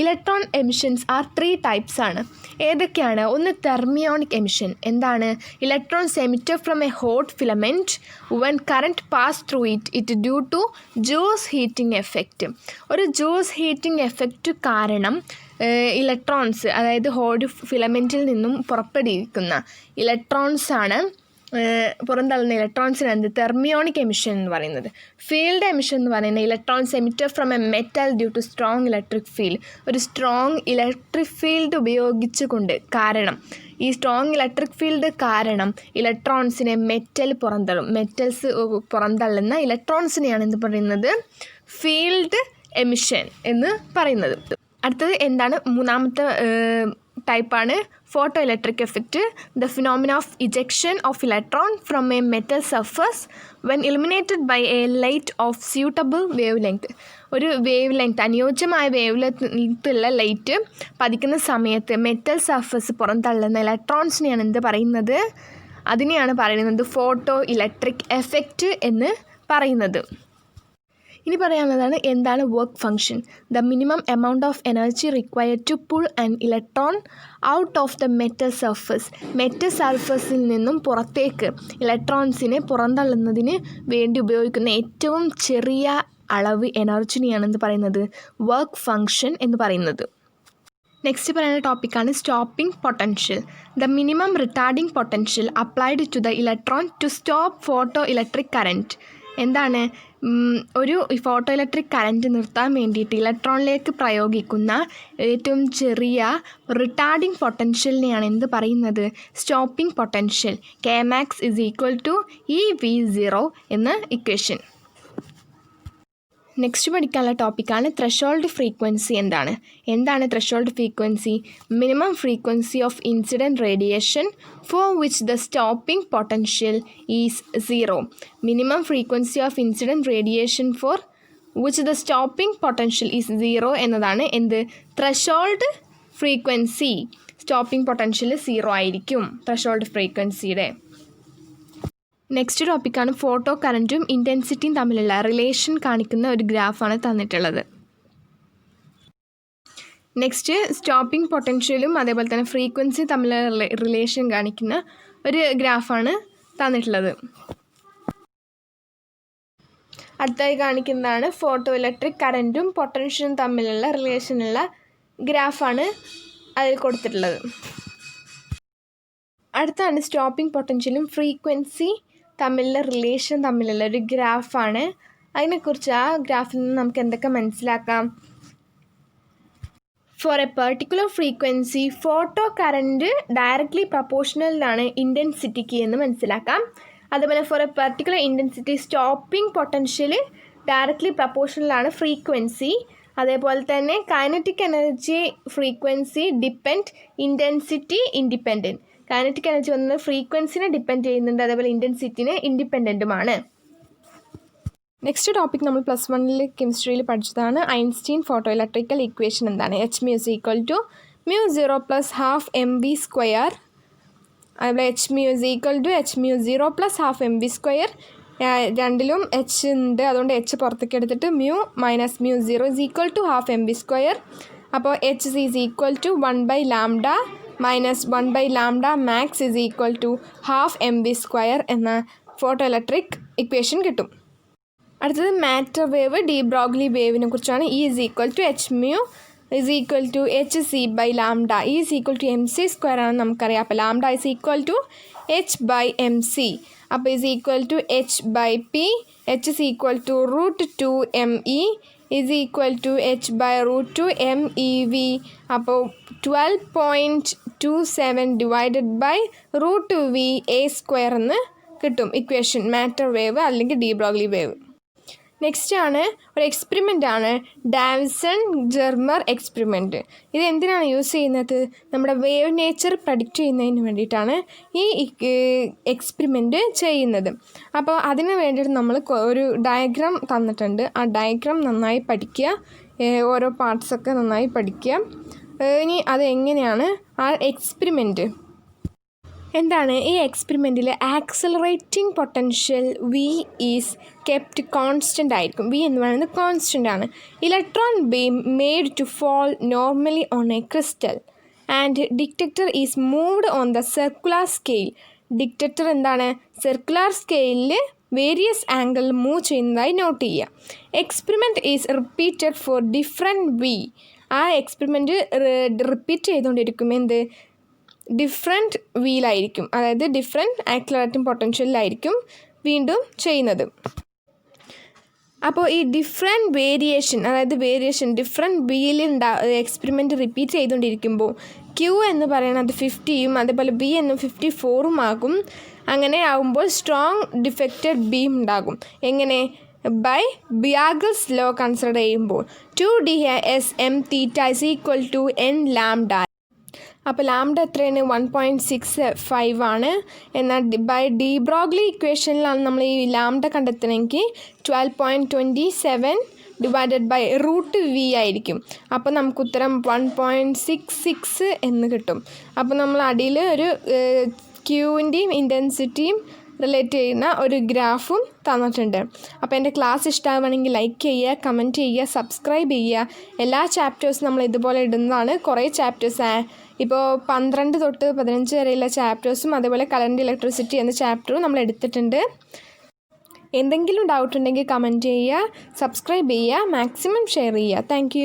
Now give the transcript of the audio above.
Electron emissions R 3 types ആണ്. ഏതൊക്കെയാണ്? ഒന്ന് തെർമിയോണിക് എമിഷൻ. എന്താണ്? Electrons emitted from a hot filament when current pass through it due to ജൂസ് heating effect. ഒരു ജൂസ് ഹീറ്റിംഗ് എഫക്റ്റ് കാരണം ഇലക്ട്രോൺസ്, അതായത് ഹോട്ട് ഫിലമെൻറ്റിൽ നിന്നും പുറപ്പെടുവിക്കുന്ന ഇലക്ട്രോൺസാണ്, പുറന്തള്ളുന്ന ഇലക്ട്രോൺസിനാണ് തെർമിയോണിക് എമിഷൻ എന്ന് പറയുന്നത്. ഫീൽഡ് എമിഷൻ എന്ന് പറയുന്നത് electrons emitted from a metal due to strong electric field. ഒരു സ്ട്രോങ് ഇലക്ട്രിക് ഫീൽഡ് ഉപയോഗിച്ചുകൊണ്ട്, കാരണം ഈ സ്ട്രോങ് ഇലക്ട്രിക് ഫീൽഡ് കാരണം ഇലക്ട്രോൺസിനെ മെറ്റൽസ് പുറന്തള്ളുന്ന ഇലക്ട്രോൺസിനെയാണ് എന്ത് പറയുന്നത്? ഫീൽഡ് എമിഷൻ എന്ന് പറയുന്നത്. അടുത്തത് എന്താണ്? മൂന്നാമത്തെ ടൈപ്പാണ് photoelectric effect. The phenomena of ejection of electron from a metal surface when illuminated by a light of suitable wavelength. ഒരു വേവ് ലെങ്ത്, അനുയോജ്യമായ വേവ് ലെങ്ത്തുള്ള ലൈറ്റ് പതിക്കുന്ന സമയത്ത് മെറ്റൽ സർഫസ് പുറന്തള്ളുന്ന ഇലക്ട്രോൺസിനെയാണ് എന്ത് പറയുന്നത്? അതിനെയാണ് പറയുന്നത് ഫോട്ടോ ഇലക്ട്രിക് എഫക്റ്റ് എന്ന് പറയുന്നത്. ഇനി പറയാനുള്ളതാണ് എന്താണ് work function. The minimum amount of energy required to pull an electron out of the metal surface. Metal സർഫസിൽ നിന്നും പുറത്തേക്ക് ഇലക്ട്രോൺസിനെ പുറന്തള്ളുന്നതിന് വേണ്ടി ഉപയോഗിക്കുന്ന ഏറ്റവും ചെറിയ അളവ് എനർജിനെയാണ് എന്ത് പറയുന്നത്? വർക്ക് ഫംഗ്ഷൻ എന്ന് പറയുന്നത്. നെക്സ്റ്റ് പറയുന്ന ടോപ്പിക്കാണ് stopping potential. The minimum retarding potential applied to the electron to stop photo electric current. എന്താണ്? ഒരു ഫോട്ടോ ഇലക്ട്രിക് കറൻറ്റ് നിർത്താൻ വേണ്ടിയിട്ട് ഇലക്ട്രോണിലേക്ക് പ്രയോഗിക്കുന്ന ഏറ്റവും ചെറിയ റിട്ടാർഡിംഗ് പൊട്ടൻഷ്യലിനെയാണ് എന്ത് പറയുന്നത്? Stopping potential. Kmax = EV0 എന്ന ഇക്വേഷൻ. നെക്സ്റ്റ് പഠിക്കാനുള്ള ടോപ്പിക്കാണ് ത്രെഷോൾഡ് ഫ്രീക്വൻസി. എന്താണ് threshold frequency? Minimum frequency of incident radiation for which the stopping potential is 0. Minimum frequency of incident radiation for which the stopping potential is 0 എന്നതാണ് എന്ത്? Threshold frequency. Stopping potential 0 ആയിരിക്കും threshold ഫ്രീക്വൻസിയുടെ. Next ടോപ്പിക്കാണ് photo കറൻറ്റും ഇൻറ്റൻസിറ്റിയും തമ്മിലുള്ള relation കാണിക്കുന്ന ഒരു ഗ്രാഫാണ് തന്നിട്ടുള്ളത്. Next stopping പൊട്ടൻഷ്യലും അതേപോലെ തന്നെ ഫ്രീക്വൻസി തമ്മിലുള്ള റിലേഷൻ കാണിക്കുന്ന ഒരു ഗ്രാഫാണ് തന്നിട്ടുള്ളത്. അടുത്തായി കാണിക്കുന്നതാണ് ഫോട്ടോ ഇലക്ട്രിക് കറൻറ്റും പൊട്ടൻഷ്യലും തമ്മിലുള്ള റിലേഷനുള്ള ഗ്രാഫാണ് അതിൽ കൊടുത്തിട്ടുള്ളത്. അടുത്താണ് സ്റ്റോപ്പിംഗ് പൊട്ടൻഷ്യലും ഫ്രീക്വൻസി തമ്മിലുള്ള റിലേഷൻ തമ്മിലുള്ള ഒരു ഗ്രാഫാണ്. അതിനെക്കുറിച്ച് ആ ഗ്രാഫിൽ നിന്ന് നമുക്ക് എന്തൊക്കെ മനസ്സിലാക്കാം? For a particular frequency photocurrent directly പ്രപ്പോർഷണലാണ് ഇൻറ്റൻസിറ്റിക്ക് എന്ന് മനസ്സിലാക്കാം. അതുപോലെ for a particular intensity stopping potential directly പ്രപ്പോർഷണലാണ് ഫ്രീക്വൻസി. അതേപോലെ തന്നെ kinetic energy frequency depend, intensity independent. Kinetic energy വന്നത് ഫ്രീക്വൻസിനെ ഡിപ്പെൻഡ് ചെയ്യുന്നുണ്ട്, അതേപോലെ ഇൻറ്റൻസിറ്റിനെ ഇൻഡിപെൻഡൻറ്റുമാണ്. നെക്സ്റ്റ് ടോപ്പിക് നമ്മൾ +1 കെമിസ്ട്രിയിൽ പഠിച്ചതാണ് ഐൻസ്റ്റീൻ ഫോട്ടോ ഇലക്ട്രിക്കൽ ഇക്വേഷൻ. എന്താണ്? Hμ = μ0 + ½mv². അതുപോലെ Hμ = hμ0 + ½mv². രണ്ടിലും h ഉണ്ട്, അതുകൊണ്ട് h പുറത്തേക്ക് എടുത്തിട്ട് μ - μ0 = ½ അപ്പോൾ h = 1/λ - 1/λ max = ½ എന്ന ഫോട്ടോ ഇലക്ട്രിക് ഇക്വേഷൻ കിട്ടും. അടുത്തത് മാറ്റർ വേവ് ഡി ബ്രോഗ്ലി വേവിനെ കുറിച്ചാണ്. E = hμ = hc/λ. E = mc² ആണ് നമുക്കറിയാം. അപ്പോൾ λ = h/mc. അപ്പോൾ h/p. h √2me h/√2mev. അപ്പോൾ 12.27 /√2va² എന്ന് കിട്ടും ഇക്വേഷൻ. മാറ്റർ വേവ് അല്ലെങ്കിൽ ഡി ബ്രോഗ്ലി വേവ്. നെക്സ്റ്റ് ആണ് ഒരു എക്സ്പെരിമെൻ്റ് ആണ് ഡാവിസൺ ജെർമർ എക്സ്പെരിമെൻറ്റ്. ഇത് എന്തിനാണ് യൂസ് ചെയ്യുന്നത്? നമ്മുടെ വേവ് നേച്ചർ പ്രഡിക്റ്റ് ചെയ്യുന്നതിന് വേണ്ടിയിട്ടാണ് ഈ എക്സ്പെരിമെൻറ്റ് ചെയ്യുന്നത്. അപ്പോൾ അതിന് വേണ്ടിയിട്ട് നമ്മൾ ഒരു ഡയഗ്രാം തന്നിട്ടുണ്ട്. ആ ഡയഗ്രാം നന്നായി പഠിക്കുക, ഓരോ പാർട്സൊക്കെ നന്നായി പഠിക്കുക. ഇനി അത് എങ്ങനെയാണ് ആ എന്താണ് ഈ എക്സ്പെരിമെൻറ്റിൽ accelerating potential V is kept constant ആയിരിക്കും. വി എന്ന് പറയുന്നത് കോൺസ്റ്റൻ്റ് ആണ്. Electron beam made to fall normally on a crystal and detector is moved on the circular scale. Detector എന്താണ് സർക്കുലർ സ്കെയിലിൽ വേരിയസ് ആംഗിൾ മൂവ് ചെയ്യുന്നതായി നോട്ട് ചെയ്യുക. Experiment is repeated for different V. ആ experiment repeat ചെയ്തുകൊണ്ടിരിക്കും. എന്ത് different വിയിലായിരിക്കും, അതായത് different accelerating പൊട്ടൻഷ്യലിലായിരിക്കും വീണ്ടും ചെയ്യുന്നത്. അപ്പോൾ ഈ ഡിഫറെൻറ്റ് വേരിയേഷൻ, അതായത് ഡിഫറെൻറ്റ് വിയിൽ എക്സ്പെരിമെൻറ്റ് റിപ്പീറ്റ് ചെയ്തുകൊണ്ടിരിക്കുമ്പോൾ ക്യൂ എന്ന് പറയുന്നത് 50യും അതേപോലെ ബി എന്ന് 54ഉം ആകും. അങ്ങനെ ആകുമ്പോൾ സ്ട്രോങ് ഡിഫക്റ്റഡ് ബീം ഉണ്ടാകും. എങ്ങനെ? ബൈ ബിയാഗിൾസ് ലോ കൺസിഡർ ചെയ്യുമ്പോൾ 2dsm θ = n ലാംഡ. അപ്പോൾ ലാംഡ എത്രയാണ്? 1.65 ആണ്. എന്നാൽ ബൈ ഡി ബ്രോഗ്ലി ഇക്വേഷനിലാണ് നമ്മൾ ഈ ലാംഡ കണ്ടെത്തണമെങ്കിൽ 12.27 ഡിവൈഡഡ് ബൈ √v ആയിരിക്കും. അപ്പോൾ നമുക്ക് ഉത്തരം 1.66 എന്ന് കിട്ടും. അപ്പോൾ നമ്മൾ അടിയിൽ ഒരു ക്യൂവിൻ്റെയും ഇൻറ്റൻസിറ്റിയും റിലേറ്റ് ചെയ്യുന്ന ഒരു ഗ്രാഫും തന്നിട്ടുണ്ട്. അപ്പോൾ എൻ്റെ ക്ലാസ് ഇഷ്ടമാവുകയാണെങ്കിൽ ലൈക്ക് ചെയ്യുക, കമൻറ്റ് ചെയ്യുക, സബ്സ്ക്രൈബ് ചെയ്യുക. എല്ലാ ചാപ്റ്റേഴ്സും നമ്മൾ ഇതുപോലെ ഇടുന്നതാണ്. കുറേ ചാപ്റ്റേഴ്സ് ഇപ്പോൾ 12 തൊട്ട് 15 വരെയുള്ള ചാപ്റ്റേഴ്സും അതേപോലെ കറണ്ട് ഇലക്ട്രിസിറ്റി എന്ന ചാപ്റ്ററും നമ്മൾ എടുത്തിട്ടുണ്ട്. എന്തെങ്കിലും ഡൗട്ട് ഉണ്ടെങ്കിൽ കമൻറ്റ് ചെയ്യുക, സബ്സ്ക്രൈബ് ചെയ്യുക, മാക്സിമം ഷെയർ ചെയ്യുക. താങ്ക്